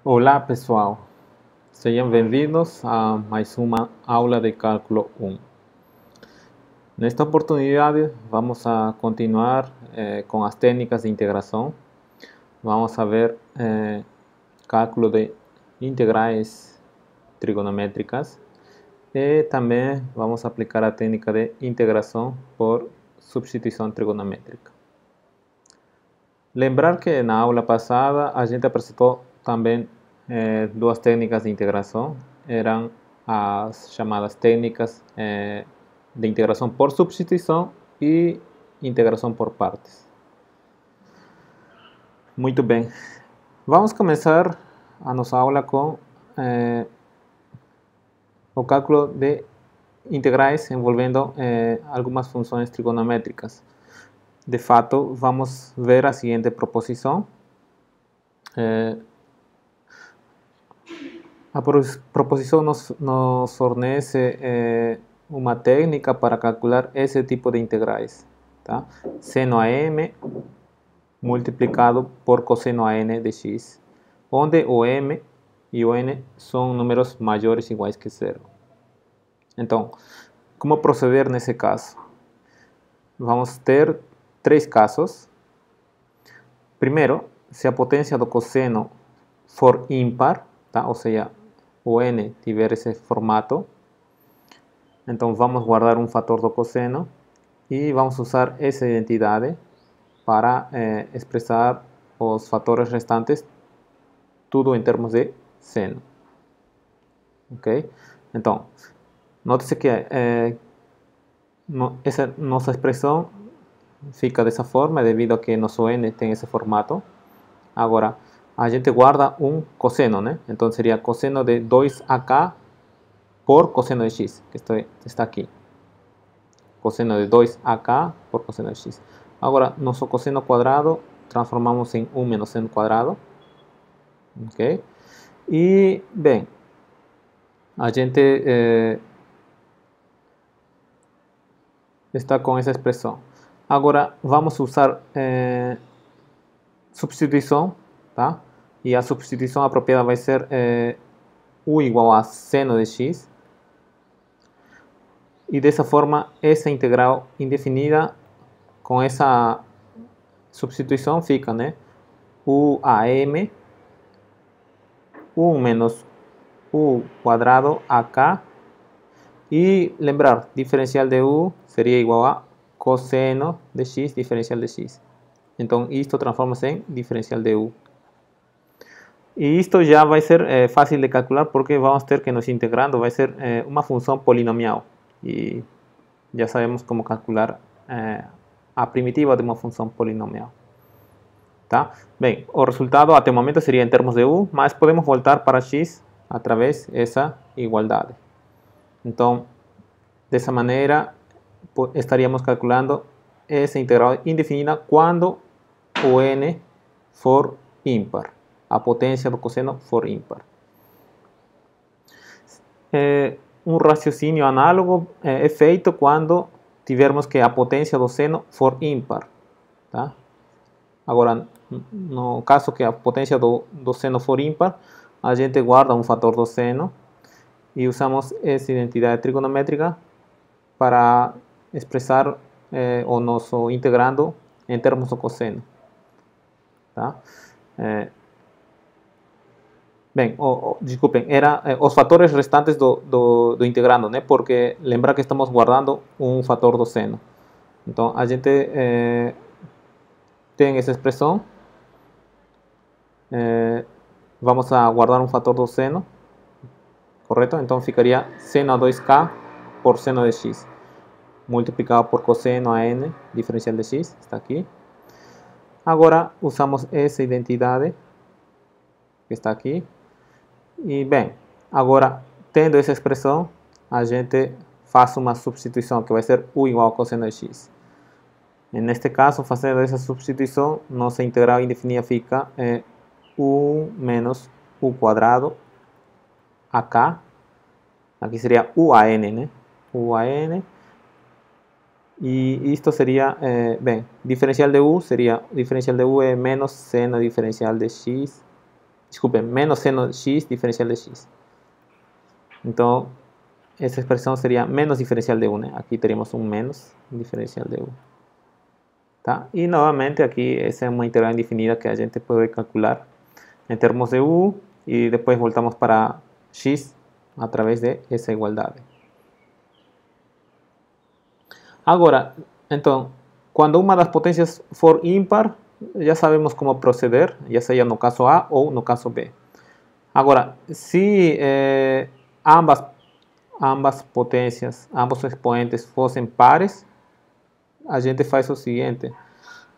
Olá pessoal, sejam bem-vindos a mais uma aula de cálculo 1. Nesta oportunidade vamos a continuar com as técnicas de integração. Vamos a ver cálculo de integrais trigonométricas e também vamos aplicar a técnica de integração por substituição trigonométrica. Lembrar que na aula passada a gente apresentou também duas técnicas de integração, eram as chamadas técnicas de integração por substituição e integração por partes. Muito bem, vamos começar a nossa aula com o cálculo de integrais envolvendo algumas funções trigonométricas. De fato, vamos ver a seguinte proposição. A proposição nos fornece uma técnica para calcular esse tipo de integrais, tá? Seno a m multiplicado por cosseno a n de x, onde o m e o n são números maiores ou iguais que zero. Então, como proceder nesse caso? Vamos ter três casos. Primeiro, se a potência do cosseno for ímpar, tá? Ou seja, o n tiver esse formato, então vamos guardar um fator do cosseno e vamos usar essa identidade para expressar os fatores restantes, tudo em termos de seno. Ok? Então, note-se que essa nossa expressão fica dessa forma devido a que nosso n tem esse formato. Agora, a gente guarda um cosseno, né? Então seria cosseno de 2ak por cosseno de x, que está aqui. Cosseno de 2ak por cosseno de x. Agora, nosso cosseno quadrado transformamos em 1 menos seno quadrado. Ok? E, bem, a gente está com essa expressão. Agora, vamos usar substituição, tá? E a substituição apropriada vai ser u igual a seno de x. E dessa forma, essa integral indefinida, com essa substituição, fica, né? U a m, 1 menos u quadrado ak. E lembrar, diferencial de u seria igual a cosseno de x, diferencial de x. Então, isto transforma-se em diferencial de u. E isto já vai ser fácil de calcular porque vamos ter que nos integrando vai ser uma função polinomial. E já sabemos como calcular a primitiva de uma função polinomial. Tá? Bem, o resultado até o momento seria em termos de u, mas podemos voltar para x através dessa igualdade. Então, dessa maneira, estaríamos calculando essa integral indefinida quando o n for ímpar, a potência do cosseno for ímpar. Um raciocínio análogo é feito quando tivermos que a potência do seno for ímpar. Tá? Agora, no caso que a potência do seno for ímpar, a gente guarda um fator do seno e usamos essa identidade trigonométrica para expressar o nosso integrando em termos do cosseno. Tá? Bem, desculpem, os fatores restantes do integrando, né? Porque lembrar que estamos guardando um fator do seno. Então, a gente tem essa expressão. Vamos a guardar um fator do seno, correto? Então, ficaria seno a 2k por seno de x, multiplicado por cosseno a n, diferencial de x, está aqui. Agora, usamos essa identidade que está aqui. E, bem, agora, tendo essa expressão, a gente faz uma substituição, que vai ser u igual a cosseno de x. Neste caso, fazendo essa substituição, nossa integral indefinida fica 1 menos u quadrado ak. Aqui seria u a n, né? U a n. E isto seria, bem, diferencial de u seria, diferencial de u é menos seno diferencial de x disculpe, menos seno de x diferencial de x. Entonces, esa expresión sería menos diferencial de 1. Aquí tenemos un menos diferencial de 1. ¿Tá? Y nuevamente aquí esa es una integral indefinida que a gente puede calcular en términos de u y después voltamos para x a través de esa igualdad. Agora, então, quando uma das potências for ímpar, já sabemos como proceder, já seja no caso A ou no caso B. Agora, se ambas potências, ambos expoentes fossem pares, a gente faz o seguinte,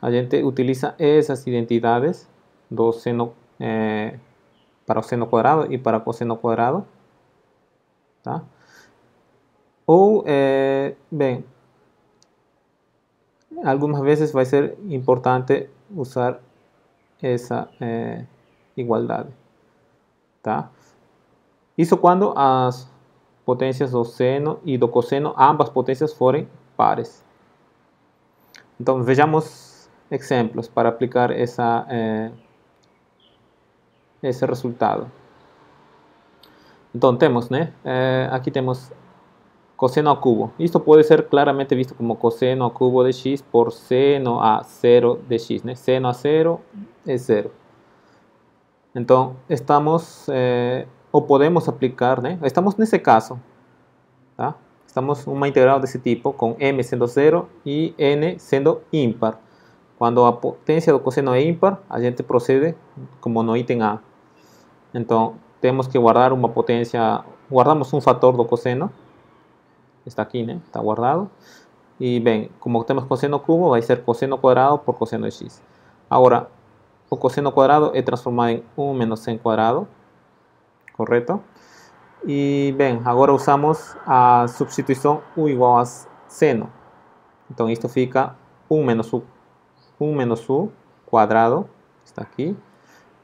a gente utiliza essas identidades do seno para o seno quadrado e para o cosseno quadrado, tá? Ou, bem, algumas vezes vai ser importante usar essa igualdade, tá? Isso quando as potências do seno e do cosseno, ambas potências forem pares. Então, vejamos exemplos para aplicar esse resultado. Então, temos, né? Aqui temos cosseno ao cubo. Isto pode ser claramente visto como cosseno ao cubo de x por seno a 0 de x, né? Seno a 0 é 0. Então, estamos, ou podemos aplicar, né? Estamos nesse caso, tá? Estamos uma integral desse tipo, com m sendo 0 e n sendo ímpar. Quando a potência do cosseno é ímpar, a gente procede como no item A. Então, temos que guardar uma potência, guardamos um fator do cosseno, está aqui, né? Está guardado. E bem, como temos cosseno cubo, vai ser cosseno quadrado por cosseno de x. Agora, o cosseno quadrado é transformado em 1 menos seno quadrado, correto? E bem, agora usamos a substituição u igual a seno. Então, isto fica 1 menos u quadrado, está aqui.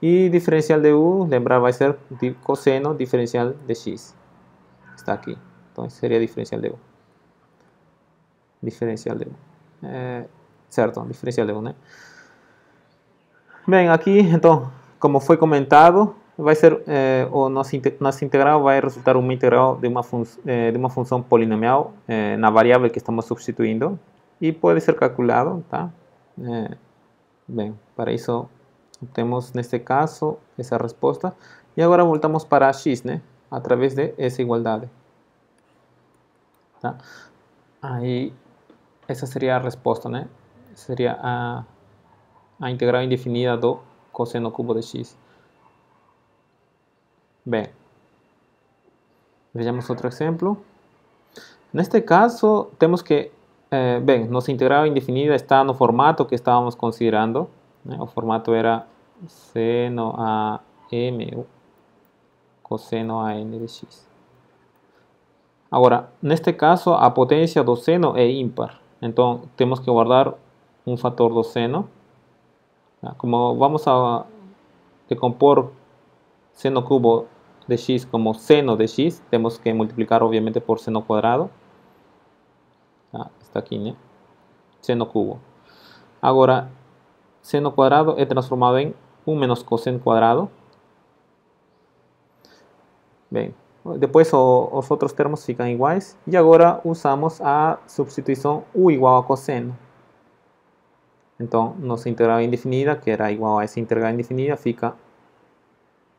E diferencial de u, lembrar, vai ser cosseno diferencial de x, está aqui. Então, seria diferencial de u. Diferencial de u. Certo, diferencial de u, né? Bem, aqui, então, como foi comentado, vai ser, nossa integral vai resultar uma integral de uma função polinomial na variável que estamos substituindo e pode ser calculado, tá? Bem, para isso temos neste caso essa resposta e agora voltamos para x, né? Através de essa igualdade. Tá? Aí, essa seria a resposta, né? Seria a integral indefinida do cosseno cubo de x. Bem, vejamos outro exemplo. Neste caso, temos que, bem, nossa integral indefinida está no formato que estávamos considerando, né? O formato era seno a m cosseno a n de x. Agora, neste caso, a potência do seno é ímpar. Então, temos que guardar um fator do seno. Como vamos a decompor seno cubo de x como seno de x, temos que multiplicar, obviamente, por seno quadrado. Está aqui, né? Seno cubo. Agora, seno quadrado é transformado em 1 menos cosseno quadrado. Bem, depois os outros termos ficam iguais. E agora usamos a substituição u igual a cosseno. Então, nossa integral indefinida, que era igual a essa integral indefinida, fica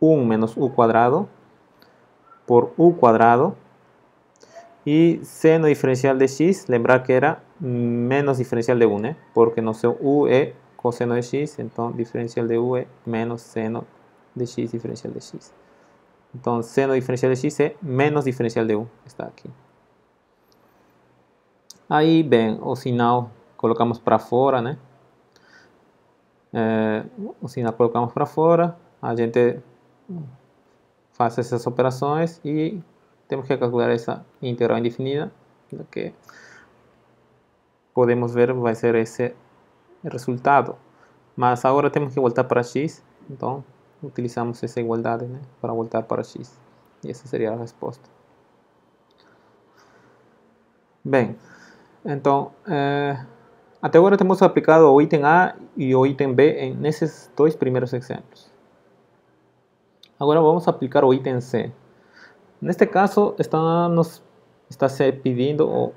1 menos u quadrado por u quadrado. E seno diferencial de x, lembrar que era menos diferencial de 1, né? Porque nosso u é cosseno de x, então diferencial de u é menos seno de x diferencial de x. Então, seno diferencial de x é menos diferencial de u, está aqui. Aí, bem, o sinal colocamos para fora, né? O sinal colocamos para fora, a gente faz essas operações e temos que calcular essa integral indefinida, que podemos ver vai ser esse resultado. Mas agora temos que voltar para x, então utilizamos essa igualdade, né, para voltar para x. E essa seria a resposta. Bem, então, até agora temos aplicado o item A e o item B nesses dois primeiros exemplos. Agora vamos aplicar o item C. Neste caso, está se pedindo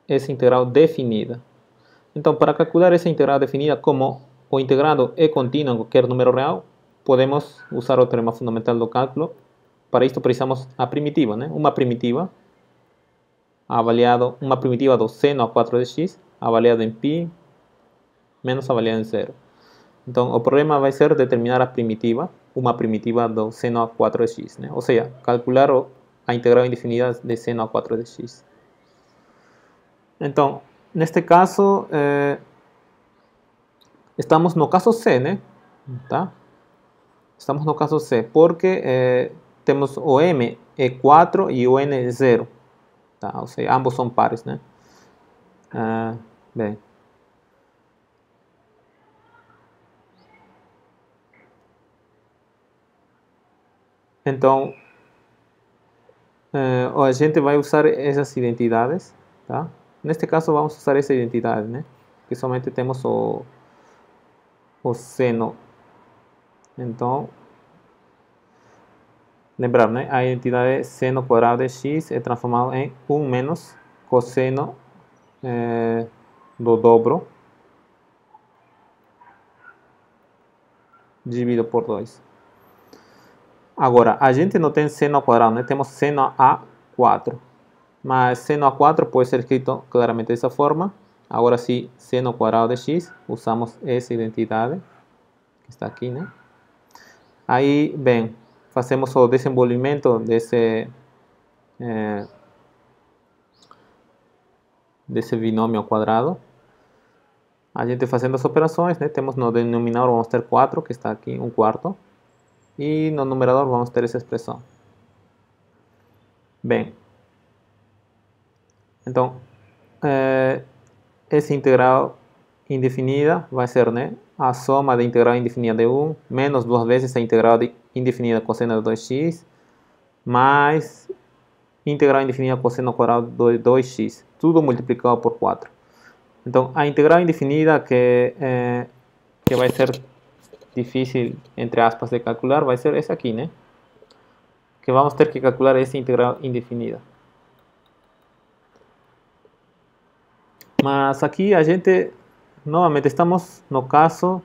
essa integral definida. Então, para calcular essa integral definida, como o integrando é contínuo em qualquer número real, podemos usar o teorema fundamental do cálculo. Para isto precisamos a primitiva, né? Uma primitiva do seno a 4 de x, avaliado em π, menos avaliado em 0. Então, o problema vai ser determinar uma primitiva do seno a 4 de x, né? Ou seja, calcular a integral indefinida de seno a 4 de x. Então, neste caso, estamos no caso C, né? Tá? Estamos no caso C, porque temos o M é 4 e o N é 0. Tá? Ou seja, ambos são pares, né? Bem. Então, a gente vai usar essas identidades, tá? Neste caso vamos usar essa identidade, né? Que somente temos o seno. Então, lembrar, né? A identidade seno quadrado de x é transformado em 1 menos cosseno do dobro dividido por 2. Agora, a gente não tem seno ao quadrado, né? Temos seno a 4. Mas seno a 4 pode ser escrito claramente dessa forma. Agora sim, seno ao quadrado de x, usamos essa identidade que está aqui, né? Aí, bem, fazemos o desenvolvimento desse binômio ao quadrado. A gente fazendo as operações, né? Temos no denominador, vamos ter 4, que está aqui, 1/4. E no numerador vamos ter essa expressão. Bem, então, essa integral indefinida vai ser, né, a soma da integral indefinida de 1 menos 2 vezes a integral indefinida cosseno de 2x mais integral indefinida cosseno ao quadrado de 2x, tudo multiplicado por 4. Então, a integral indefinida que vai ser difícil, entre aspas, de calcular, vai ser essa aqui, né? Que vamos ter que calcular essa integral indefinida. Mas aqui a gente, novamente, estamos no caso,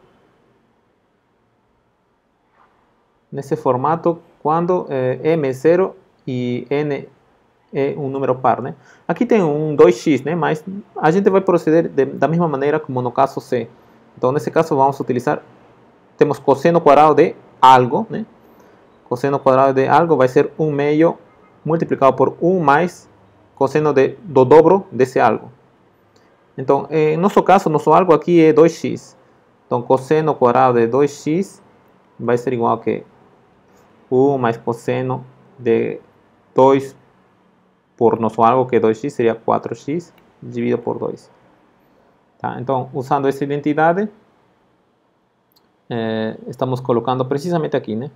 nesse formato, quando m é 0 e n é um número par, né? Aqui tem um 2x, né? Mas a gente vai proceder da mesma maneira como no caso C. Então, nesse caso, vamos utilizar, temos cosseno quadrado de algo, né? Cosseno quadrado de algo vai ser 1 meio multiplicado por 1 mais cosseno do dobro desse algo. Então, em nosso caso, nosso algo aqui é 2x. Então, cosseno quadrado de 2x vai ser igual a que 1 mais cosseno de 2 por nosso algo, que é 2x, seria 4x, dividido por 2. Tá? Então, usando essa identidade, estamos colocando precisamente aqui, né?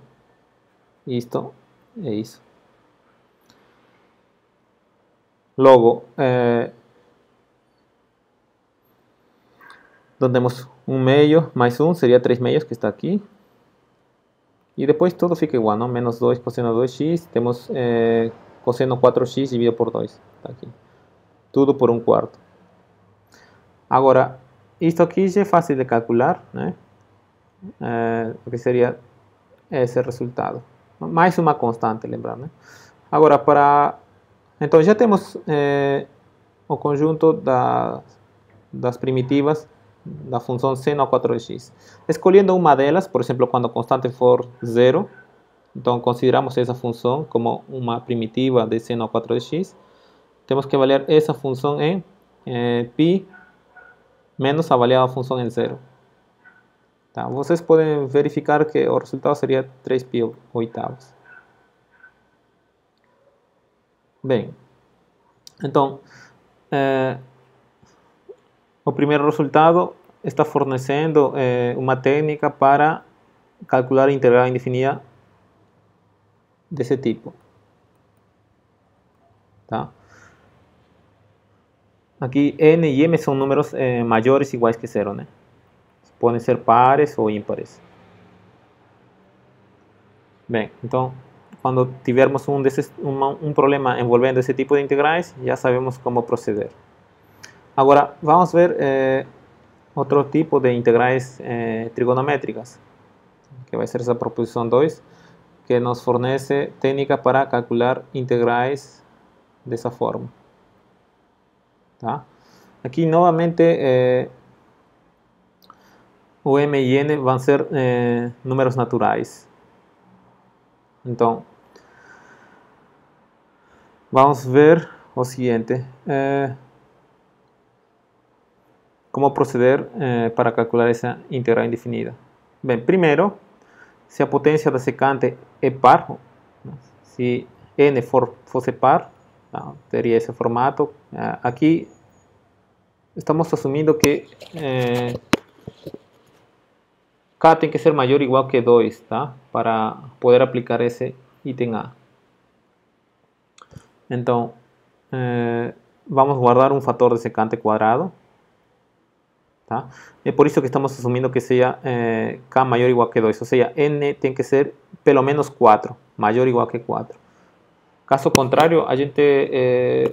Isto é isso. Logo, então temos 1 meio mais 1 seria 3 meios, que está aqui. E depois tudo fica igual, não? Menos 2 cosseno de 2x, temos cosseno 4x dividido por 2. Está aqui. Tudo por 1/4. Agora, isto aqui já é fácil de calcular, né? Porque seria esse resultado. Mais uma constante, lembrar, né? Agora, então já temos o conjunto das primitivas da função seno a 4 de x. Escolhendo uma delas, por exemplo, quando a constante for 0, então consideramos essa função como uma primitiva de seno a 4 de x. Temos que avaliar essa função em π menos avaliar a função em 0. Tá? Vocês podem verificar que o resultado seria 3π oitavos. Bem, então, o primeiro resultado está fornecendo uma técnica para calcular a integral indefinida desse tipo. Tá? Aqui n e m são números maiores ou iguais que 0, né? Podem ser pares ou ímpares. Bem, então, quando tivermos um problema envolvendo esse tipo de integrais, já sabemos como proceder. Agora, vamos ver outro tipo de integrais trigonométricas, que vai ser essa proposição 2, que nos fornece técnica para calcular integrais dessa forma. Tá? Aqui, novamente, o m e n vão ser números naturais. Então, vamos ver o seguinte. Como proceder para calcular essa integral indefinida? Bem, primeiro, se a potência da secante é par, se n fosse par, teria esse formato. Aqui estamos assumindo que k tem que ser maior ou igual que 2, tá? Para poder aplicar esse item A. Então, vamos guardar um fator de secante quadrado. Tá? É por isso que estamos assumindo que seja k maior ou igual que 2, ou seja, n tem que ser pelo menos 4, maior ou igual que 4. Caso contrário, a gente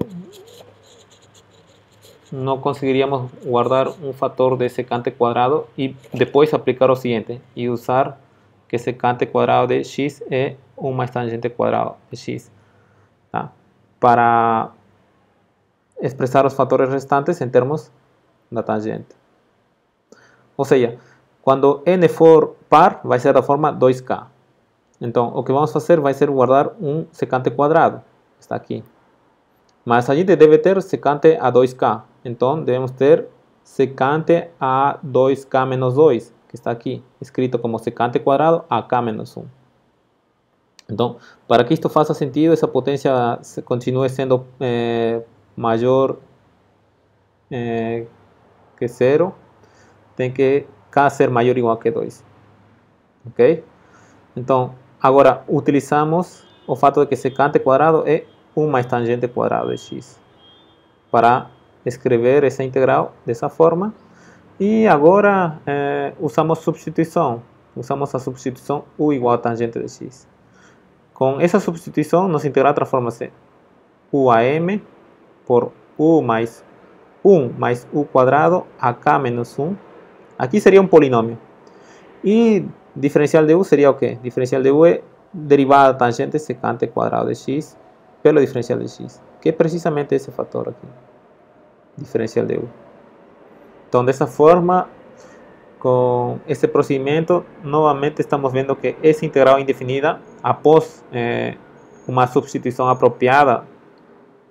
não conseguiríamos guardar um fator de secante quadrado e depois aplicar o seguinte, e usar que secante quadrado de x é 1 mais tangente quadrado de x. Tá? Para expressar os fatores restantes em termos da tangente. Ou seja, quando n for par, vai ser da forma 2k. Então, o que vamos fazer vai ser guardar um secante quadrado, que está aqui. Mas a gente deve ter secante a 2k. Então, devemos ter secante a 2k menos 2, que está aqui, escrito como secante quadrado a k menos 1. Então, para que isto faça sentido, essa potência continue sendo maior que 0, tem que k ser maior ou igual que 2. Ok? Então, agora utilizamos o fato de que secante quadrado é 1 mais tangente quadrado de x para escrever essa integral dessa forma. E agora usamos substituição. Usamos a substituição u igual a tangente de x. Com essa substituição, nossa integral transforma-se u a m por u mais 1 mais u quadrado a k menos 1. Aqui seria um polinômio. E diferencial de u seria o quê? Diferencial de u é derivada da tangente secante quadrado de x pelo diferencial de x, que é precisamente esse fator aqui, diferencial de u. Então, dessa forma, com esse procedimento, novamente estamos vendo que essa integral indefinida, após uma substituição apropriada,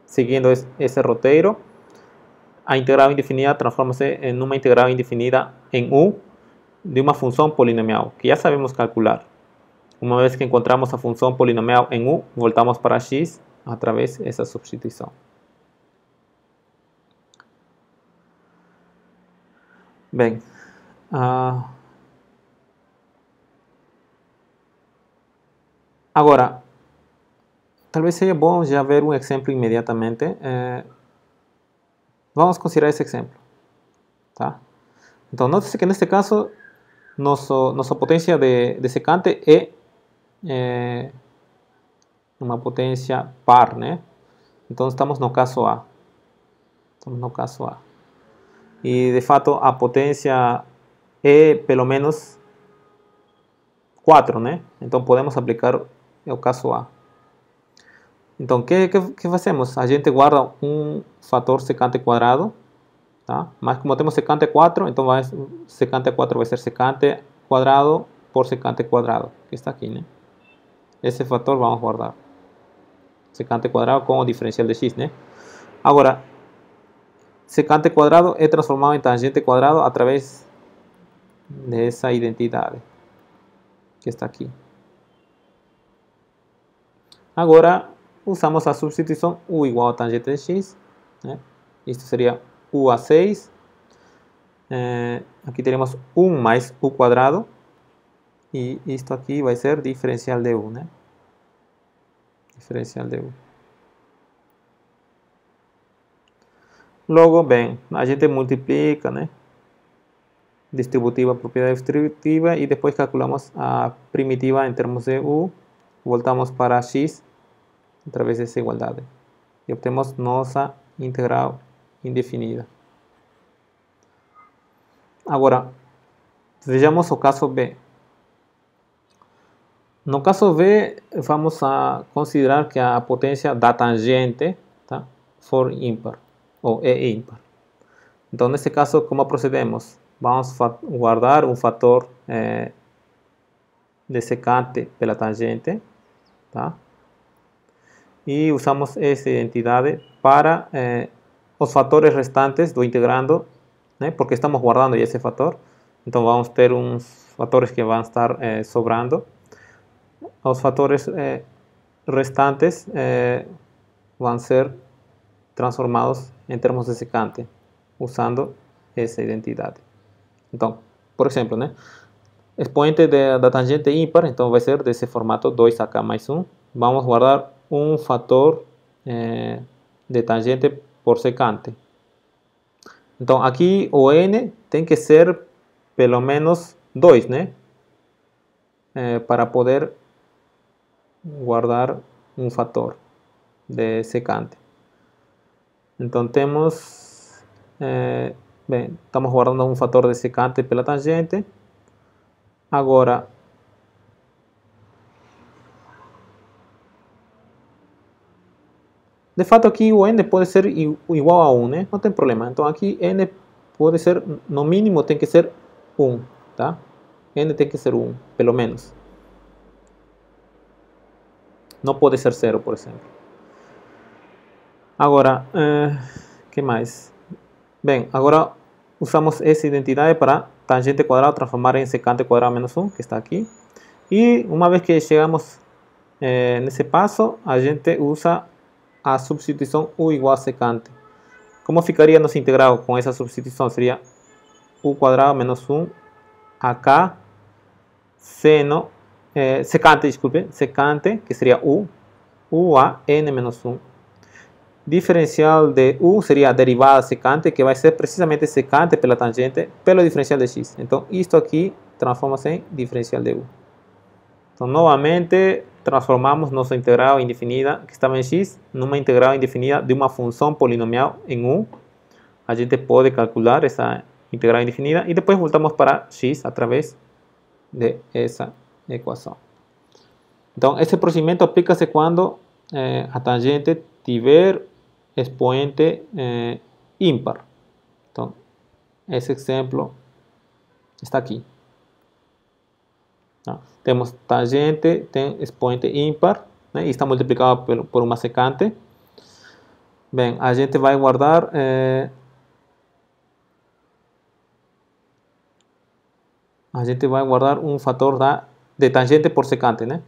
seguindo esse roteiro, a integral indefinida transforma-se em uma integral indefinida em u de uma função polinomial, que já sabemos calcular. Uma vez que encontramos a função polinomial em u, voltamos para x através dessa substituição. Bem, agora, talvez seja bom já ver um exemplo imediatamente. Vamos considerar esse exemplo. Tá? Então, note-se que neste caso, nossa potência de secante é uma potência par, né? Então, estamos no caso A. Estamos no caso A. E, de fato, a potência é pelo menos 4, né? Então, podemos aplicar o caso A. Então, o que fazemos? A gente guarda um fator secante quadrado, tá? Mas como temos secante 4, então secante 4 vai ser secante quadrado por secante quadrado, que está aqui, né? Esse fator vamos guardar. Secante quadrado com o diferencial de x, né? Agora, secante quadrado é transformado em tangente quadrado através dessa identidade, que está aqui. Agora, usamos a substituição u igual a tangente de x, né? Isto seria u a 6. Aqui teremos 1 mais u quadrado. E isto aqui vai ser diferencial de u, né? Diferencial de u. Logo, bem, a gente multiplica, né? Distributiva, propriedade distributiva, e depois calculamos a primitiva em termos de u. voltamos para x a través dessa igualdade e obtemos nossa integral indefinida. Agora, vejamos o caso B. No caso B, vamos a considerar que a potência da tangente, tá, for ímpar, ou é ímpar. Então, nesse caso, como procedemos? Vamos guardar um fator de secante pela tangente, tá? E usamos essa identidade para os fatores restantes do integrando, né? Porque estamos guardando esse fator. Então, vamos ter uns fatores que vão estar sobrando. Os fatores restantes vão ser transformados em termos de secante, usando essa identidade. Então, por exemplo, né? Expoente da tangente ímpar, então vai ser desse formato 2ak mais 1. Vamos guardar um fator de tangente por secante. Então, aqui o n tem que ser pelo menos 2, né? Para poder guardar um fator de secante. Então, temos... bem, estamos guardando um fator de secante pela tangente. Agora, de fato aqui o n pode ser igual a 1, né? Não tem problema. Então aqui n pode ser, no mínimo tem que ser 1, tá? N tem que ser 1, pelo menos. Não pode ser 0, por exemplo. Agora, que mais? Bem, agora usamos essa identidade para tangente quadrado transformar em secante quadrado menos 1, que está aqui. E uma vez que chegamos nesse passo, a gente usa a substituição u igual a secante. Como ficaria nossa integral com essa substituição? Seria u quadrado menos 1 ak seno, secante, desculpe, secante, que seria u a n menos 1. Diferencial de u seria a derivada secante, que vai ser precisamente secante pela tangente, pelo diferencial de x. Então, isto aqui transforma-se em diferencial de u. Então, novamente, transformamos nossa integral indefinida, que estava em x, numa integral indefinida de uma função polinomial em u. A gente pode calcular essa integral indefinida e depois voltamos para x através de essa equação. Então, esse procedimento aplica-se quando a tangente tiver expoente ímpar. Então, esse exemplo está aqui. Tá? Temos tangente, tem expoente ímpar, né? E está multiplicado por uma secante. Bem, a gente vai guardar um fator de tangente por secante, né?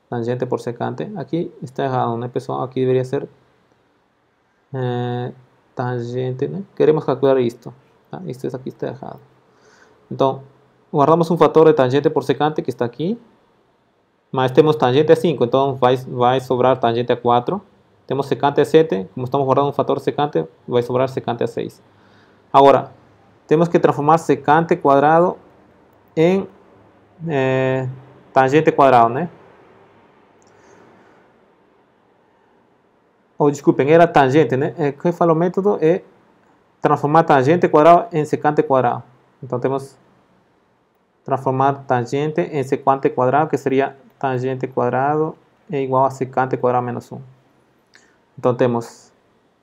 Tangente por secante. Aqui está errado, né, pessoal? Aqui deveria ser tangente, né? Queremos calcular isto. Tá? Isto aqui está errado. Então, guardamos um fator de tangente por secante que está aqui. Mas temos tangente a 5, então vai sobrar tangente a 4. Temos secante a 7, como estamos guardando um fator secante, vai sobrar secante a 6. Agora, temos que transformar secante quadrado em tangente quadrado, né? Ou desculpem, era tangente, né? O que fala o método é transformar tangente quadrado em secante quadrado. Então temos transformar tangente em secante quadrado, que seria tangente quadrado é igual a secante quadrado menos 1. Então temos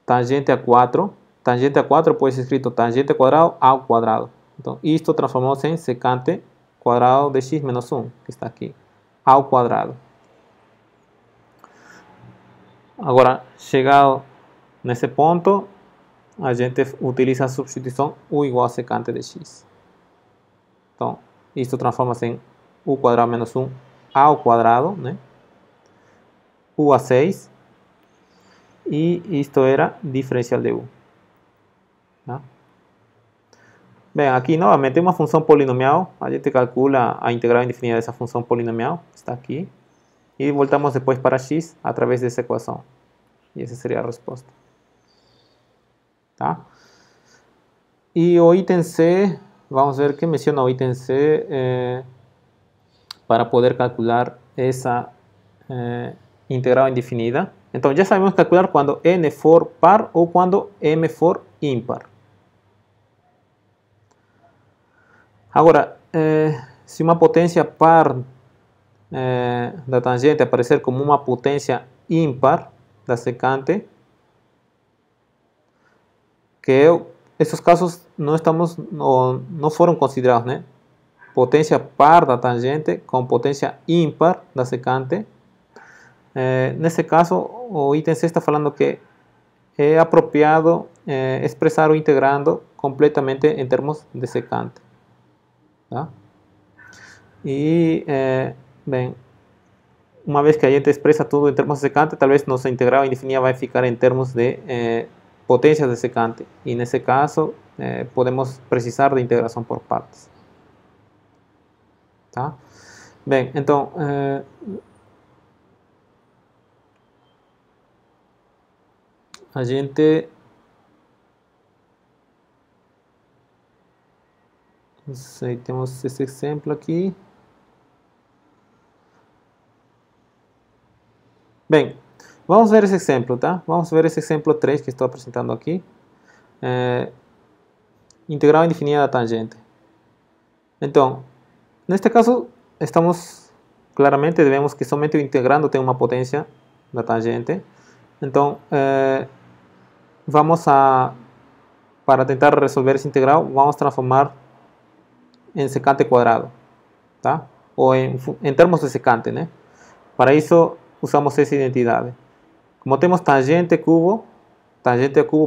tangente a 4. Tangente a 4 pode ser escrito tangente quadrado ao quadrado. Então isto transformou-se em secante quadrado de x menos 1, que está aqui, ao quadrado. Agora, chegado nesse ponto, a gente utiliza a substituição u igual a secante de x. Então, isto transforma-se em u quadrado menos 1 ao quadrado, né? U a 6. E isto era diferencial de u. Tá? Bem, aqui novamente tem uma função polinomial. A gente calcula a integral indefinida dessa função polinomial. Está aqui. E voltamos depois para x através dessa equação. E essa seria a resposta. Tá? E o item C, vamos ver que menciona o item C para poder calcular essa integrado indefinida. Entonces ya sabemos calcular cuando n for par o cuando m for impar. Agora, se uma potência par da tangente aparecer como uma potência ímpar da secante, que esses casos não foram considerados, né? Potência par da tangente com potência ímpar da secante. Nesse caso, o item C está falando que é apropriado expressar o integrando completamente em termos de secante. Tá? E, bem, uma vez que a gente expressa tudo em termos de secante, talvez nossa integral indefinida vai ficar em termos de potências de secante. E nesse caso, podemos precisar de integração por partes. Tá? Bem, então, a gente não sei, temos esse exemplo aqui. Bem, vamos ver esse exemplo, tá? Vamos ver esse exemplo 3 que estou apresentando aqui. Integral indefinida da tangente. Então, neste caso, claramente vemos que somente o integrando tem uma potência da tangente. Então, para tentar resolver esse integral, vamos transformar em secante quadrado, tá? Ou em termos de secante, né? Para isso, usamos essa identidade. Como temos tangente cubo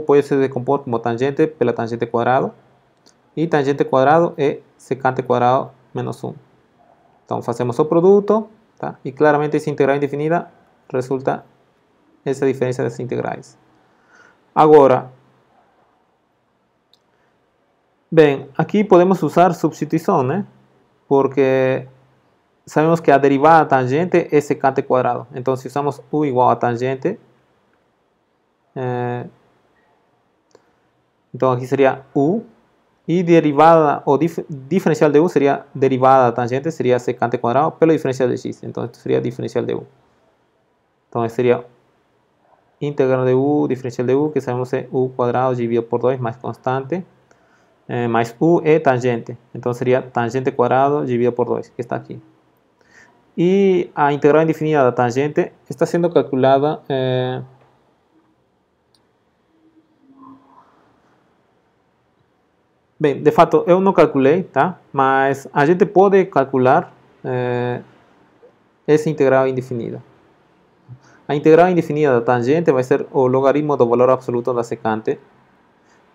pode se decompor como tangente pela tangente quadrado. E tangente quadrado é secante quadrado menos 1. Então, fazemos o produto, tá? E claramente essa integral indefinida resulta essa diferença das integrais. Agora, bem, aqui podemos usar substituição, né? Porque sabemos que a derivada da tangente é secante quadrado. Então, se usamos u igual a tangente, então aqui seria u, e derivada ou diferencial de u seria derivada da tangente, seria secante quadrado pelo diferencial de x. Então, esto seria diferencial de u. Então, seria integral de u, diferencial de u, que sabemos é u quadrado dividido por 2 mais constante, mais u é tangente. Então, seria tangente quadrado dividido por 2, que está aqui. E a integral indefinida da tangente está sendo calculada bem, de fato eu não calculei, tá? Mas a gente pode calcular essa integral indefinida. A integral indefinida da tangente vai ser o logaritmo do valor absoluto da secante.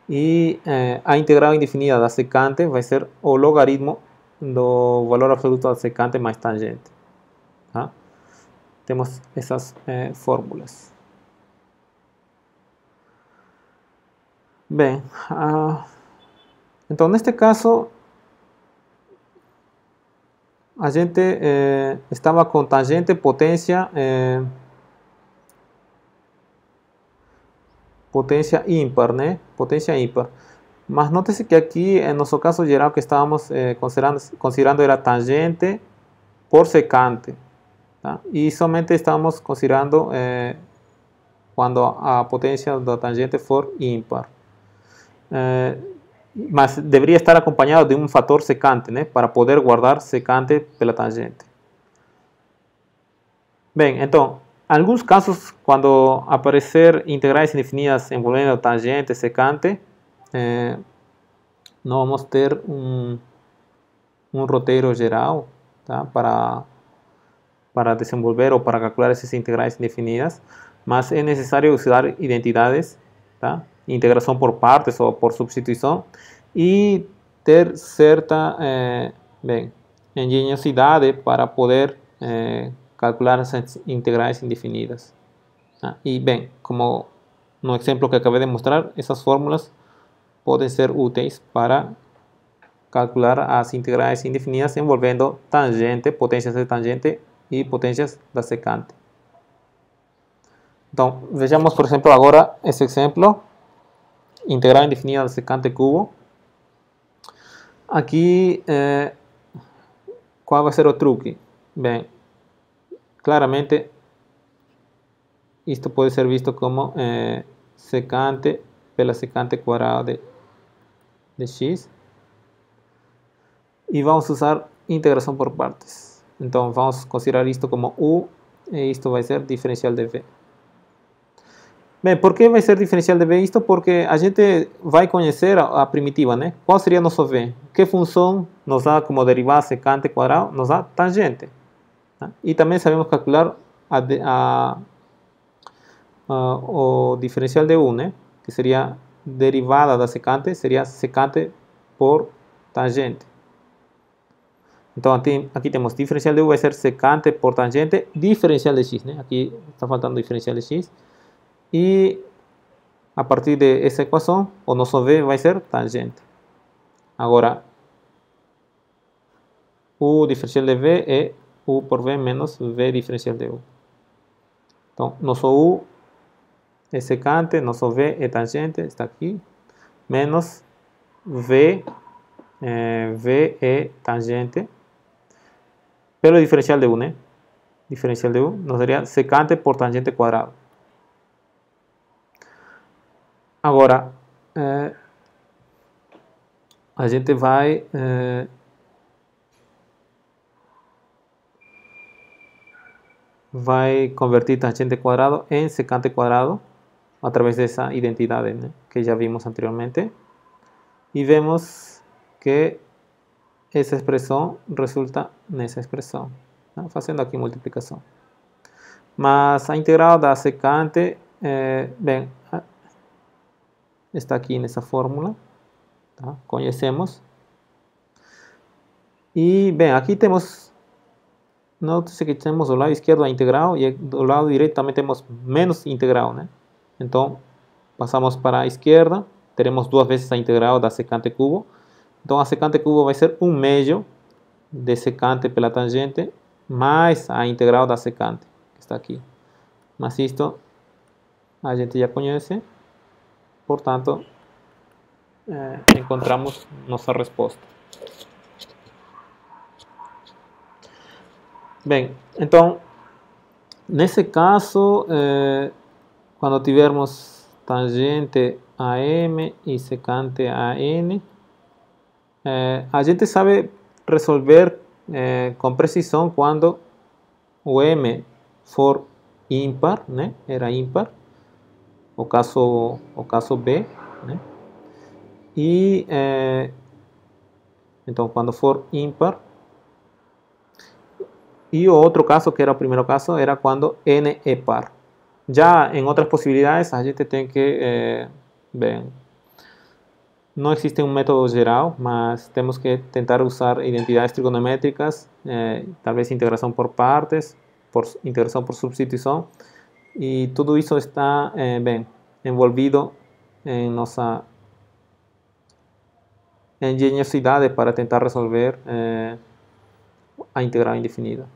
E a integral indefinida da secante vai ser o logaritmo do valor absoluto da secante mais tangente. Tá? Temos essas fórmulas. Bem, então neste caso a gente estava com tangente, potência, potência ímpar, né? Potência ímpar. Mas note-se que aqui, em nosso caso geral que estávamos considerando era tangente por secante. Tá? E somente estamos considerando quando a potência da tangente for ímpar. Mas deveria estar acompanhado de um fator secante, né? Para poder guardar secante pela tangente. Bem, então, alguns casos, quando aparecer integrais indefinidas envolvendo tangente, secante, não vamos ter um roteiro geral, tá? para desenvolver ou para calcular essas integrais indefinidas, mas é necessário usar identidades, tá? Integração por partes ou por substituição, e ter certa engenhosidade para poder calcular essas integrais indefinidas. Tá? E bem, como no exemplo que acabei de mostrar, essas fórmulas podem ser úteis para calcular as integrais indefinidas envolvendo tangente, potências de tangente e potências da secante. Então, vejamos, por exemplo, agora esse exemplo, integral indefinida da secante cubo. Aqui, qual vai ser o truque? Bem, claramente esto puede ser visto como secante pela secante cuadrada de x. Y vamos a usar integración por partes. Então, vamos considerar isto como u, e isto vai ser diferencial de v. Bem, por que vai ser diferencial de v isto? Porque a gente vai conhecer a primitiva, né? Qual seria nosso v? Que função nos dá como derivada secante quadrado? Nos dá tangente. Tá? E também sabemos calcular o diferencial de u, né? Que seria derivada da secante, seria secante por tangente. Então aqui temos diferencial de u vai ser secante por tangente, diferencial de x, né? Aqui está faltando diferencial de x. E a partir dessa equação, o nosso v vai ser tangente. Agora, u diferencial de v é u por v menos v diferencial de u. Então, nosso u é secante, nosso v é tangente, está aqui, menos v, v é tangente, pelo diferencial de u, né? Diferencial de u nos daria secante por tangente quadrado. Agora, a gente vai convertir tangente quadrado em secante quadrado através dessa identidade, né, que já vimos anteriormente. E vemos que essa expressão resulta nessa expressão, né, fazendo aqui multiplicação. Mas a integral da secante, bem, está aqui nessa fórmula, tá? Conhecemos. E, bem, aqui temos, note-se que temos do lado esquerdo a integral e do lado direito também temos menos integral, né? Então, passamos para a esquerda, teremos duas vezes a integral da secante cubo. Então, a secante cubo vai ser 1/2 de secante pela tangente mais a integral da secante, que está aqui. Mas isto a gente já conhece. Portanto, encontramos nossa resposta. Bem, então, nesse caso, quando tivermos tangente a m e secante a n, a gente sabe resolver com precisão quando o m for ímpar, né? Era ímpar. O caso B, né? E então quando for ímpar, e o outro caso, que era o primeiro caso, era quando n é par. Já em outras possibilidades, a gente tem que, bem, não existe um método geral, mas temos que tentar usar identidades trigonométricas, talvez integração por partes, integração por substituição. E tudo isso está bem envolvido em nossa engenhosidade para tentar resolver a integral indefinida,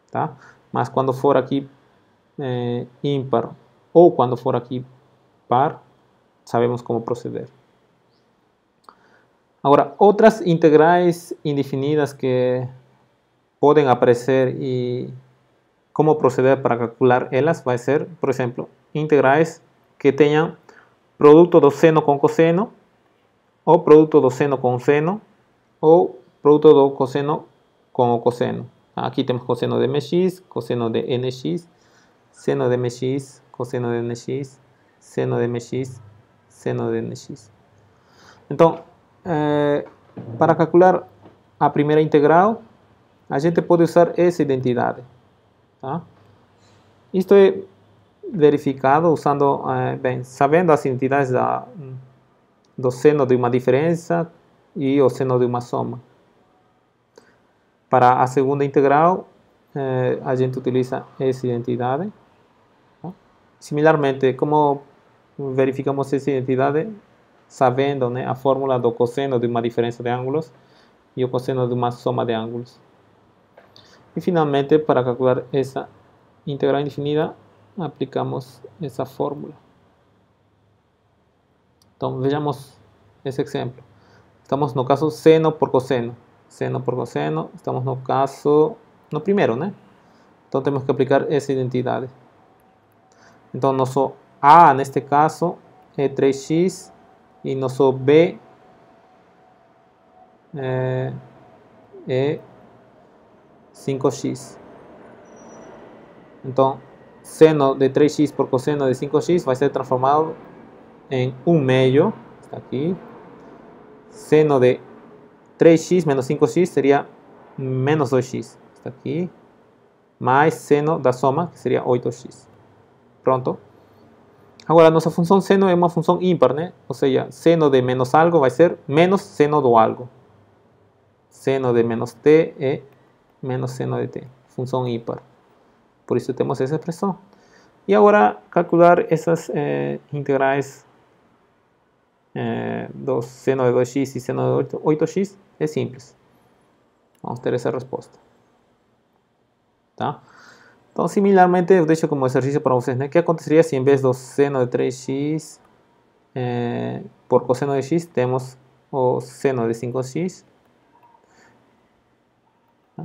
tá? Mas quando for aqui ímpar ou quando for aqui par, sabemos como proceder. Agora, outras integrais indefinidas que podem aparecer e como proceder para calcular elas vai ser, por exemplo, integrais que tenham produto do seno com cosseno, ou produto do seno com seno, ou produto do cosseno com o cosseno. Aqui temos cosseno de mx, cosseno de nx, seno de mx, cosseno de nx, seno de mx, seno de nx. Então, para calcular a primeira integral, a gente pode usar essa identidade. Tá? Isto é verificado usando, bem, sabendo as identidades do seno de uma diferença e o seno de uma soma. Para a segunda integral, a gente utiliza essa identidade. Tá? Similarmente, como verificamos essa identidade? Sabendo, né, a fórmula do cosseno de uma diferença de ângulos e o cosseno de uma soma de ângulos. E finalmente, para calcular essa integral indefinida, aplicamos essa fórmula. Então, vejamos esse exemplo. Estamos no caso seno por cosseno. Seno por cosseno, estamos no caso, no primeiro, né? Então, temos que aplicar essa identidade. Então, nosso A, neste caso, é 3x e nosso B é 5x. Então, seno de 3x por cosseno de 5x vai ser transformado em 1 meio, está aqui. Seno de 3x menos 5x seria menos 2x, está aqui. Mais seno da soma, que seria 8x. Pronto. Agora, nossa função seno é uma função ímpar, né? Ou seja, seno de menos algo vai ser menos seno do algo. Seno de menos t é menos seno de t. Função ímpar. Por isso temos essa expressão. E agora, calcular essas integrais do seno de 2x e seno de 8x é simples. Vamos ter essa resposta. Tá? Então, similarmente, eu deixo como exercício para vocês, né? O que aconteceria se em vez do seno de 3x por cosseno de x, temos o seno de 5x? Tá?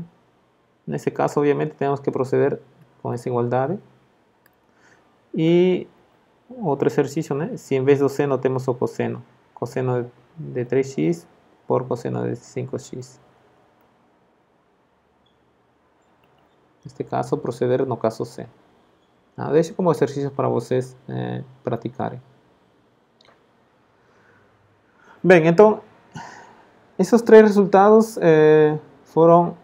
Nesse caso, obviamente, temos que proceder com essa igualdade. E outro exercício, né? Se em vez do seno temos o cosseno. Cosseno de 3x por cosseno de 5x. Neste caso, proceder no caso C. Deixo como exercício para vocês praticarem. Bem, então, esses três resultados foram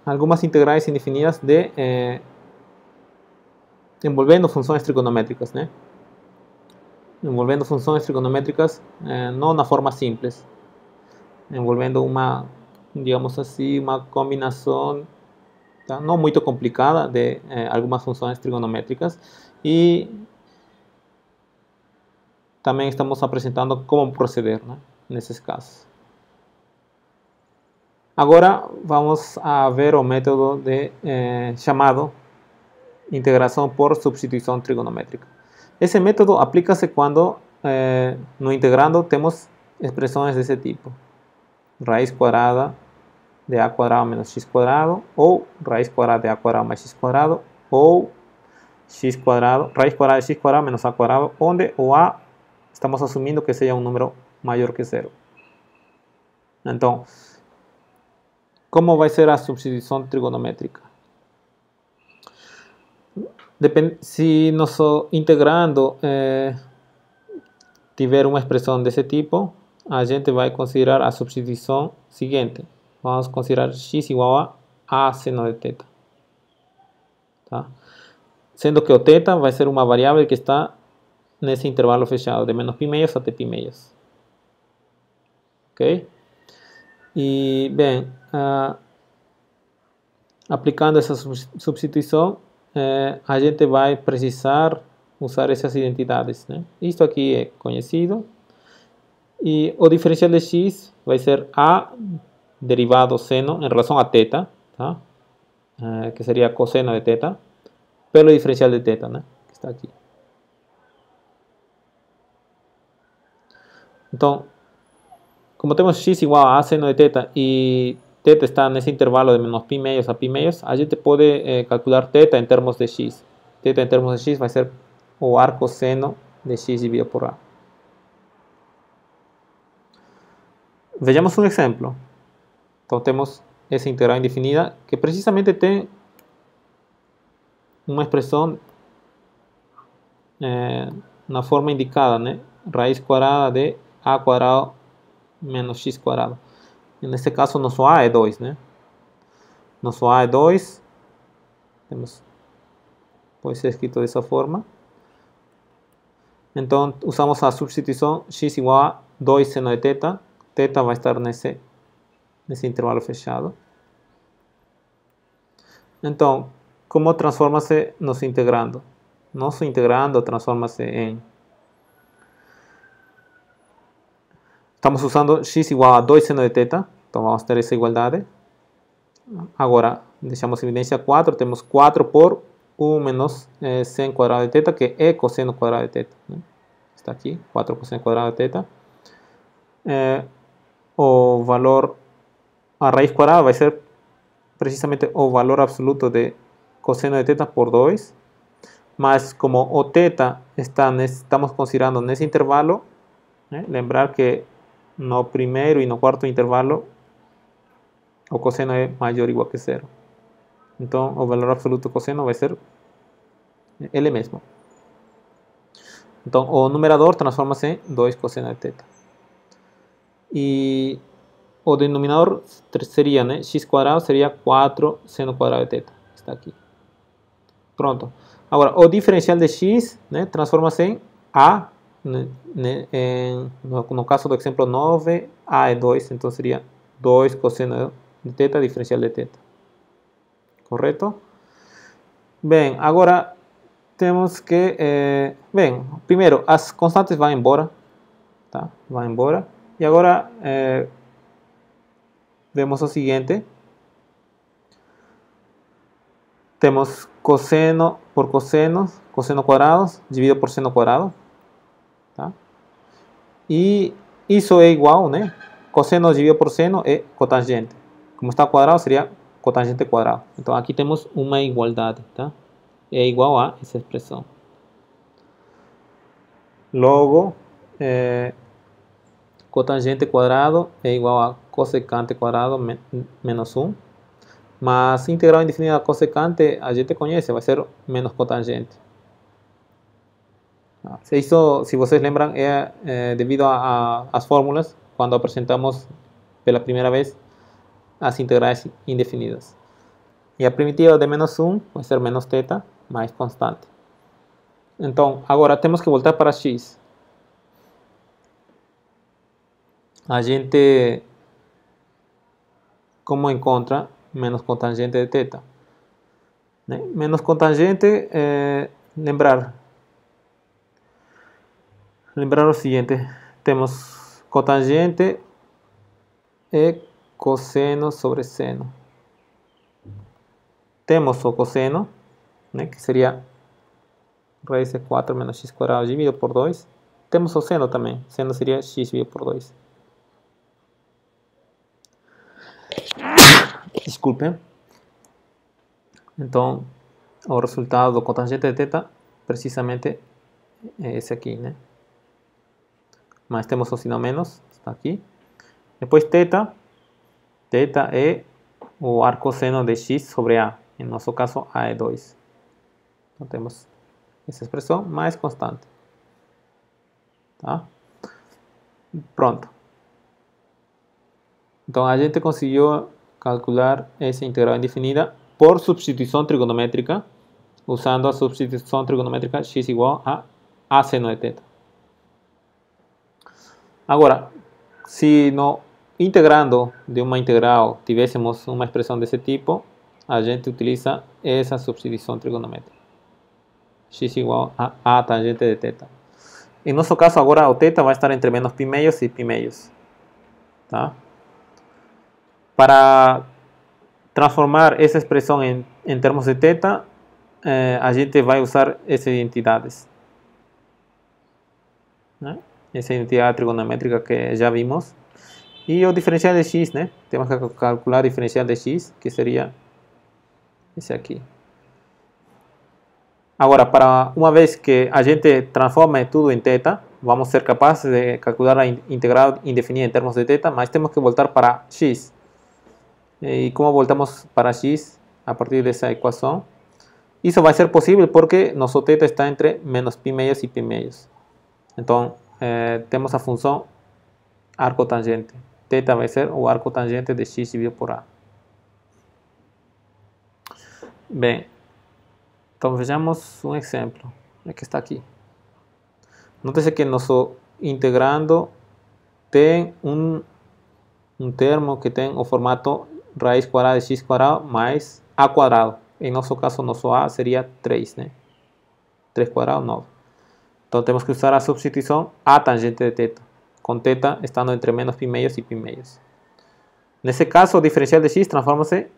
algumas integrais indefinidas envolvendo funções trigonométricas, né? Envolvendo funções trigonométricas não na forma simples, envolvendo uma, digamos assim, uma combinação tá? Não muito complicada de algumas funções trigonométricas e também estamos apresentando como proceder, né? Nesses casos. Agora vamos a ver o método chamado integração por substituição trigonométrica. Esse método aplica-se quando no integrando temos expressões desse tipo. Raiz quadrada de a quadrado menos x quadrado, ou raiz quadrada de a quadrado mais x quadrado, ou x quadrado, raiz quadrada de x quadrado menos a quadrado, onde o a estamos assumindo que seja um número maior que zero. Então, como vai ser a substituição trigonométrica? Se nosso integrando tiver uma expressão desse tipo, a gente vai considerar a substituição seguinte. Vamos considerar x igual a seno de θ. Tá? Sendo que o θ vai ser uma variável que está nesse intervalo fechado, de menos π meios até π meios. Ok? E, bem, aplicando essa substituição, a gente vai precisar usar essas identidades, né? Isto aqui é conhecido. E o diferencial de x vai ser a derivado seno em relação a θ, tá? Que seria cosseno de θ, pelo diferencial de θ, né? Que está aqui. Então, como temos x igual a seno de θ e θ está nesse intervalo de menos π meios a π meios, a gente pode calcular θ em termos de x. Θ em termos de x vai ser o arco seno de x dividido por a. Vejamos um exemplo. Então temos essa integral indefinida que precisamente tem uma expressão na forma indicada, né? Raiz quadrada de a quadrado menos x quadrado. Nesse caso, nosso a é 2, né? Nosso a é 2. Pode ser escrito dessa forma. Então, usamos a substituição x igual a 2 seno de θ. Θ vai estar nesse intervalo fechado. Então, como transforma-se nosso integrando? Nosso integrando transforma-se em... Estamos usando x igual a 2 seno de θ. Então, vamos ter essa igualdade. Agora, deixamos em evidência 4. Temos 4 por 1 menos sen quadrado de θ, que é cosseno quadrado de θ. Né? Está aqui, 4 cosseno quadrado de θ. O valor, a raiz quadrada vai ser precisamente o valor absoluto de cosseno de θ por 2. Mas como o teta estamos considerando nesse intervalo, lembrar que no primeiro e no quarto intervalo o cosseno é maior ou igual que zero. Então o valor absoluto do cosseno vai ser ele mesmo. Então o numerador transforma-se em 2 cosseno de teta. E o denominador seria, né, x quadrado seria 4 seno quadrado de teta. Está aqui. Pronto. Agora, o diferencial de x, né, transforma-se em a, no caso do exemplo 9, a é 2, então seria 2 cosseno de teta diferencial de teta. Correto? Bem, agora temos que, bem, primeiro, as constantes vão embora, tá? Vão embora. E agora, vemos o seguinte. Temos cosseno por cosseno, cosseno quadrado, dividido por seno quadrado. Tá? E isso é igual, né? Cosseno dividido por seno é cotangente. Como está quadrado, seria cotangente quadrado. Então aqui temos uma igualdade, tá? É igual a essa expressão. Logo, cotangente quadrado é igual a cossecante quadrado menos 1. Mas integral indefinida da cossecante a gente conhece, vai ser menos cotangente. Isso, se vocês lembram, é devido às fórmulas, quando apresentamos pela primeira vez as integrais indefinidas. E a primitiva de menos 1 vai ser menos θ mais constante. Então, agora temos que voltar para x. A gente, como encontra menos cotangente de θ? Né? Menos cotangente, lembrar o seguinte, temos cotangente é cosseno sobre seno. Temos o cosseno, né, que seria raiz de 4 menos x quadrado dividido por 2. Temos o seno também, seno seria x dividido por 2. Desculpe. Então, o resultado do cotangente de θ precisamente é esse aqui, né? Mas temos o sinal menos, está aqui. Depois θ é o arcosseno de x sobre a. Em nosso caso, a é 2. Então temos essa expressão mais constante. Tá? Pronto. Então a gente conseguiu calcular essa integral indefinida por substituição trigonométrica, usando a substituição trigonométrica x igual a seno de θ. Agora, se no integrando de uma integral tivéssemos uma expressão desse tipo, a gente utiliza essa substituição trigonométrica. X igual a tangente de θ. Em nosso caso, agora o θ vai estar entre menos π meios e π meios. Tá? Para transformar essa expressão em termos de θ, a gente vai usar essas identidades. Né? Essa identidade trigonométrica que já vimos. E o diferencial de x, né? Temos que calcular o diferencial de x, que seria esse aqui. Agora, para uma vez que a gente transforma tudo em θ, vamos ser capazes de calcular a integral indefinida em termos de θ, mas temos que voltar para x. E como voltamos para x a partir dessa equação? Isso vai ser possível porque nosso θ está entre menos π meios e π meios. Então, temos a função arcotangente. Θ vai ser o arcotangente de x dividido por a. Bem, então vejamos um exemplo. Que está aqui. Note-se que nosso integrando tem um termo que tem o formato raiz quadrada de x quadrado mais a quadrado. Em nosso caso, nosso a seria 3, né? 3 quadrado, 9. Então temos que usar a substituição a tangente de θ, com θ estando entre menos π meios e π meios. Nesse caso, o diferencial de x transforma-se,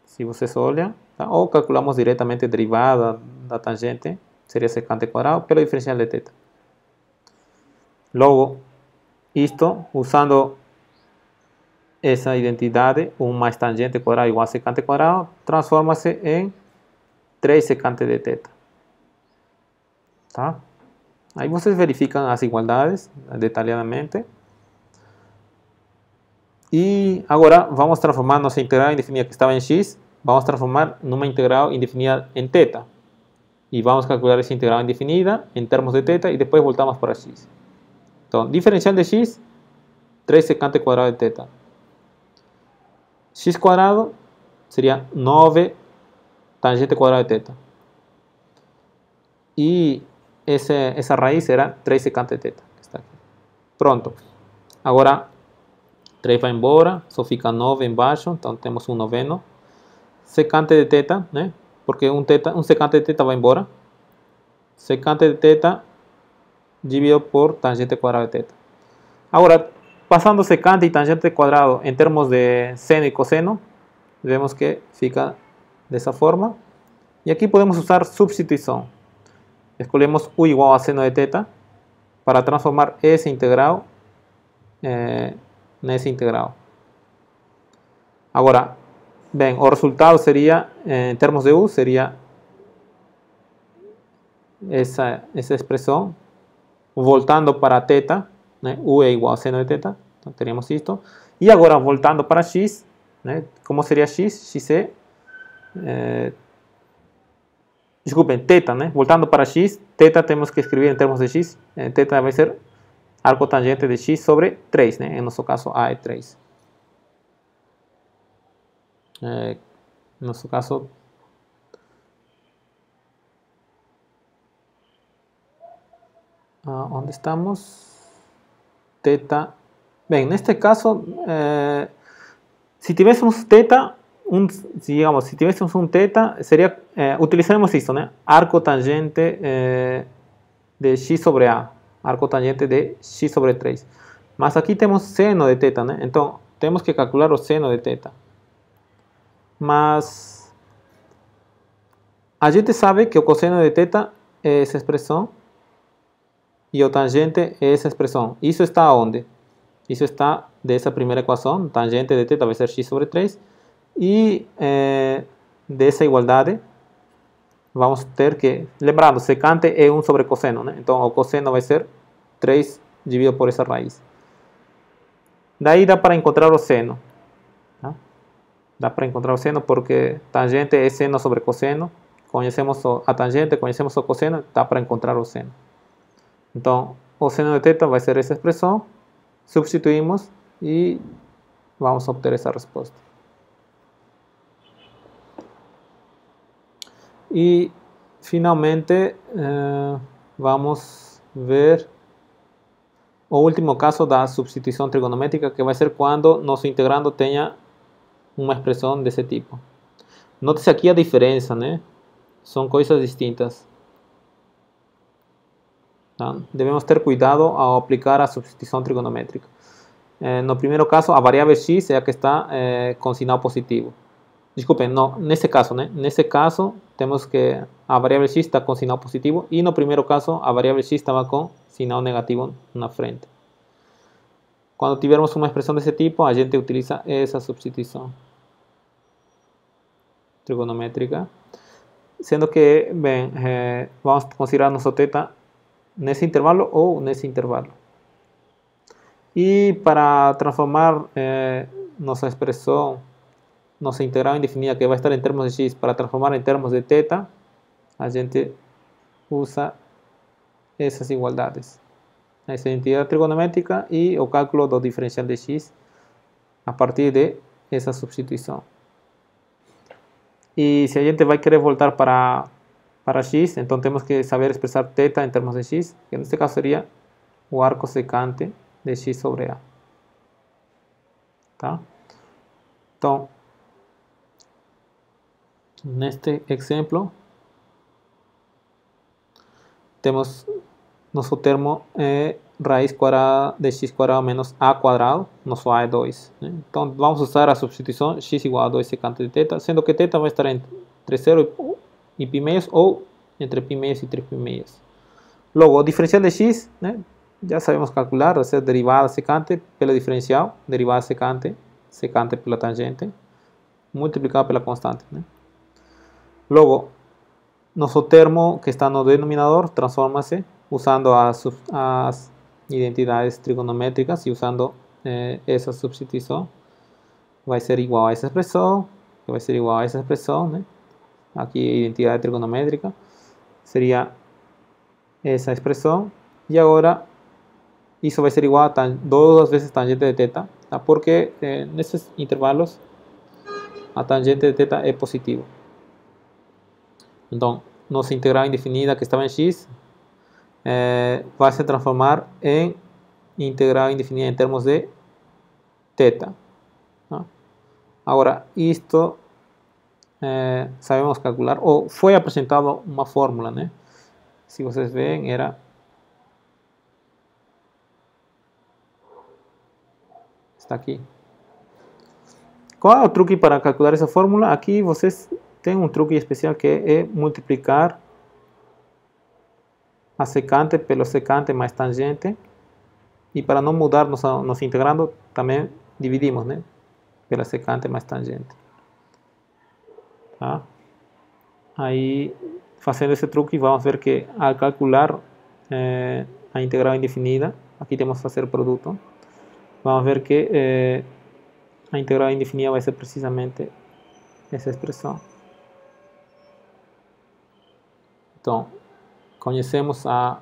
se vocês olham, tá? Ou calculamos diretamente a derivada da tangente, seria secante quadrado, pelo diferencial de θ. Logo, isto, usando essa identidade, 1 mais tangente quadrado igual a secante quadrado, transforma-se em 3 secante de θ. Tá? Aí vocês verificam as igualdades detalhadamente. E agora vamos transformar nossa integral indefinida que estava em x, vamos transformar numa integral indefinida em θ. E vamos calcular essa integral indefinida em termos de θ e depois voltamos para x. Então, diferencial de x, 3 secante quadrado de θ. X quadrado seria 9 tangente quadrado de θ. E essa raiz será 3 secante de θ. Está aqui. Pronto. Agora, 3 vai embora, só fica 9 embaixo, então temos 1/9. Secante de θ, né? Porque um secante de θ vai embora. Secante de θ dividido por tangente quadrado de θ. Agora, passando secante e tangente quadrado em termos de seno e cosseno, vemos que fica dessa forma. E aqui podemos usar substituição. Escolhemos u igual a seno de θ para transformar essa integral nessa integral. Agora, bem, o resultado seria, em termos de u, seria essa expressão, voltando para θ, né? U é igual a seno de θ, então teríamos isto. E agora, voltando para x, né? Como seria x? X é, desculpem, θ, né? Voltando para x, θ temos que escrever em termos de x, θ vai ser arco tangente de x sobre 3, né? Em nosso caso, a é 3. No nosso caso, onde estamos? Θ. Bem, neste caso, se tivéssemos θ, digamos, se tivéssemos um θ, seria, utilizaremos isso, né? Arco tangente de x sobre a. Arco tangente de x sobre 3. Mas aqui temos seno de θ, né? Então, temos que calcular o seno de θ. Mas a gente sabe que o cosseno de θ é essa expressão e o tangente é essa expressão. Isso está onde? Isso está dessa primeira equação, tangente de θ vai ser x sobre 3. E dessa igualdade, vamos ter que, lembrando, secante é 1 sobre cosseno, né? Então o cosseno vai ser 3 dividido por essa raiz. Daí dá para encontrar o seno. Tá? Dá para encontrar o seno porque tangente é seno sobre cosseno. Conhecemos a tangente, conhecemos o cosseno, dá para encontrar o seno. Então, o seno de θ vai ser essa expressão. Substituímos e vamos obter essa resposta. E, finalmente, vamos ver o último caso da substituição trigonométrica, que vai ser quando nosso integrando tenha uma expressão desse tipo. Note-se aqui a diferença, né? São coisas distintas. Tá? Devemos ter cuidado ao aplicar a substituição trigonométrica. No primeiro caso, a variável x é a que está com sinal positivo. Desculpem, não, nesse caso, né? Nesse caso, temos que a variável x está com sinal positivo e no primeiro caso, a variável x estava com sinal negativo na frente. Quando tivermos uma expressão desse tipo, a gente utiliza essa substituição trigonométrica. Sendo que, bem, vamos considerar nosso θ nesse intervalo ou nesse intervalo. E para transformar nossa expressão, nossa integral indefinida que vai estar em termos de x, para transformar em termos de θ, a gente usa essas igualdades. Essa identidade trigonométrica e o cálculo do diferencial de x a partir de essa substituição. E se a gente vai querer voltar para x, então temos que saber expressar θ em termos de x, que neste caso seria o arco secante de x sobre a. Tá? Então, neste exemplo, temos nosso termo raiz quadrada de x quadrado menos a quadrado, nosso a é 2. Né? Então, vamos usar a substituição x igual a 2 secante de θ, sendo que θ vai estar entre 0 e π meios ou entre π meios e 3 π meios. Logo, o diferencial de x, né? Já sabemos calcular, vai ser derivada secante pelo diferencial, derivada secante, secante pela tangente, multiplicado pela constante. Né? Logo, nosso termo que está no denominador transforma-se usando as identidades trigonométricas e usando essa substituição. Vai ser igual a essa expressão, que vai ser igual a essa expressão, né? Aqui a identidade trigonométrica seria essa expressão, e agora isso vai ser igual a 2 vezes tangente de θ, tá? Porque nesses intervalos a tangente de θ é positivo. Então, nossa integral indefinida que estava em x vai se transformar em integral indefinida em termos de θ. Tá? Agora, isto sabemos calcular, ou foi apresentado uma fórmula, né? Se vocês veem, está aqui. Qual é o truque para calcular essa fórmula? Aqui vocês têm um truque especial que é multiplicar a secante pelo secante mais tangente, e para não mudar nos integrando também dividimos, né? Pela secante mais tangente. Tá? Aí, fazendo esse truque, vamos ver que ao calcular a integral indefinida, aqui temos que fazer o produto, vamos ver que a integral indefinida vai ser precisamente essa expressão. Então, conhecemos a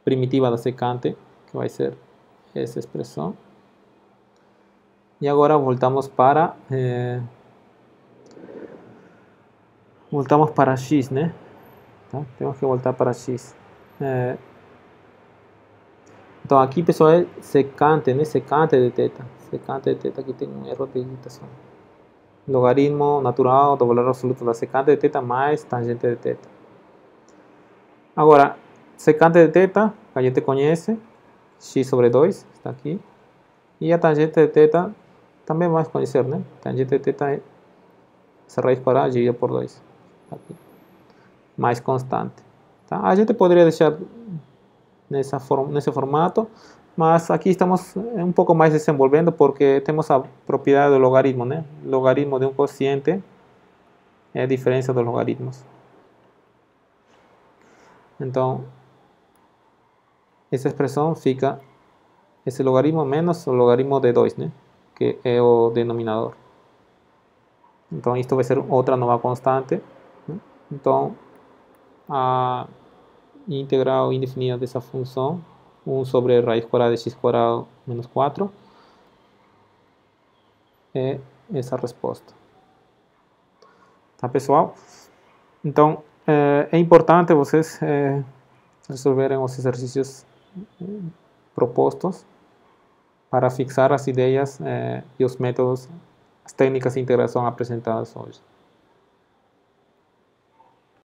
primitiva da secante, que vai ser essa expressão. E agora voltamos para x, né? Tá? Temos que voltar para x. Então aqui, pessoal, é secante, né? Secante de θ. Secante de θ, aqui tem um erro de digitação. Logaritmo natural do valor absoluto da secante de θ mais tangente de θ. Agora, secante de θ, que a gente conhece, x sobre 2, está aqui. E a tangente de θ também vamos conhecer, né? Tangente de θ é essa raiz quadrada dividida por 2. Aqui. Mais constante. Tá? A gente poderia deixar nesse formato, mas aqui estamos um pouco mais desenvolvendo porque temos a propriedade do logaritmo, né? Logaritmo de um quociente é a diferença dos logaritmos. Então, essa expressão fica esse logaritmo menos o logaritmo de 2, né? Que é o denominador. Então, isto vai ser outra nova constante. Né? Então, a integral indefinida dessa função, 1 sobre raiz quadrada de x quadrado menos 4, é essa resposta. Tá, pessoal? Então, é importante vocês resolverem os exercícios propostos para fixar as ideias e os métodos, as técnicas de integração apresentadas hoje.